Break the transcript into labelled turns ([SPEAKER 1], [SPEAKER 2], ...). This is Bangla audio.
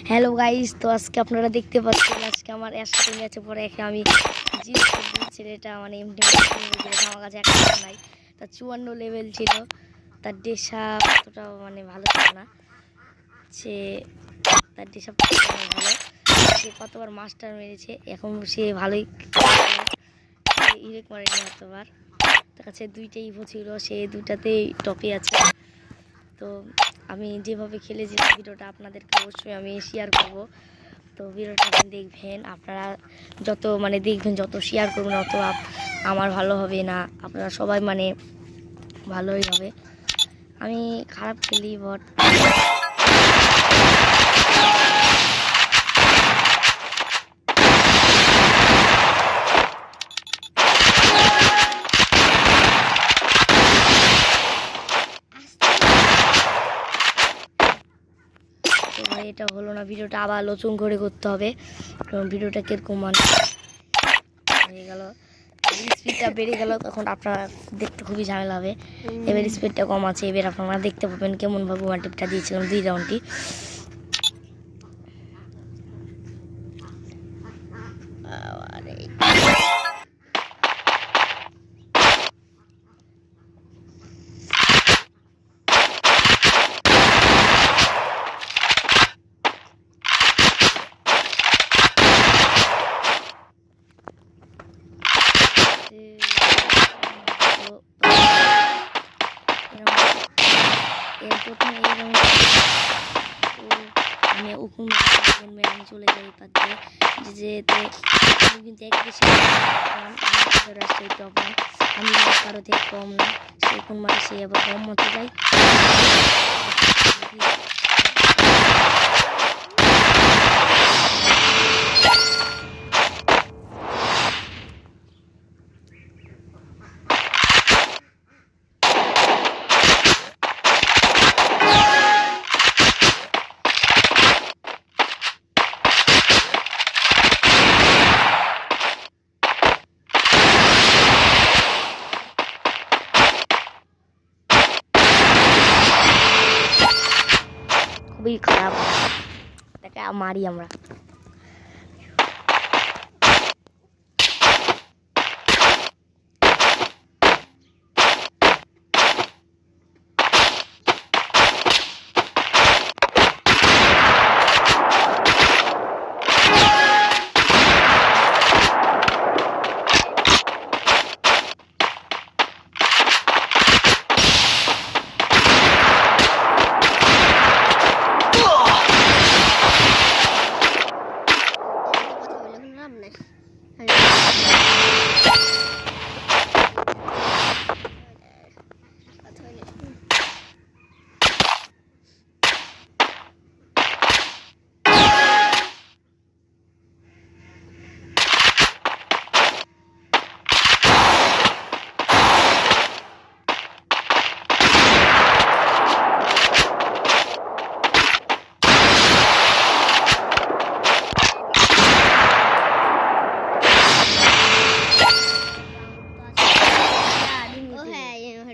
[SPEAKER 1] হ্যালো গাইস, তো আজকে আপনারা দেখতে পাচ্ছেন আজকে আমার একসাথে ম্যাচে পরে একে আমি জিত ছেলেটা মানে এমনি আমার কাছে একটা নাই। তার 54 লেভেল ছিল, তার ডেসা অতটা মানে ভালো ছিল না, তার ডেসা ভালো, সে কতবার মাস্টার মেরেছে, এখন সে ভালোই ইরেক মারেনি এতবার। তার কাছে 2টা ইভো ছিল, সে 2টাতেই টপে আছে। তো আমি যেভাবে খেলেছি ভিডিওটা আপনাদেরকে অবশ্যই আমি শেয়ার করব। তো ভিডিওটা দেখবেন, আপনারা যত মানে দেখবেন, যত শেয়ার করবেন অত আমার ভালো হবে না, আপনারা সবাই মানে ভালোই হবে। আমি খারাপ খেলি বাট এটা হলো না, ভিডিওটা আবার নতুন করে করতে হবে। ভিডিওটা কিরকম মানে হয়ে গেল, স্পিডটা বেড়ে গেল, তখন আপনারা দেখতে খুবই ঝামেলা হবে। এবার স্পিডটা কম আছে, এবার আপনারা দেখতে পাবেন কেমনভাবে ওয়ান টিপটা দিয়েছিলাম 2 রাউন্ডটি। আমি ওখান আমি চলে যাই পাচ্ছে যেতে কিন্তু এক বেশি আমি কারো থেকে কম না, সে কোন মানে সে আবার কম মতো যায়। খুবই খারাপ, তাকে মারি আমরা।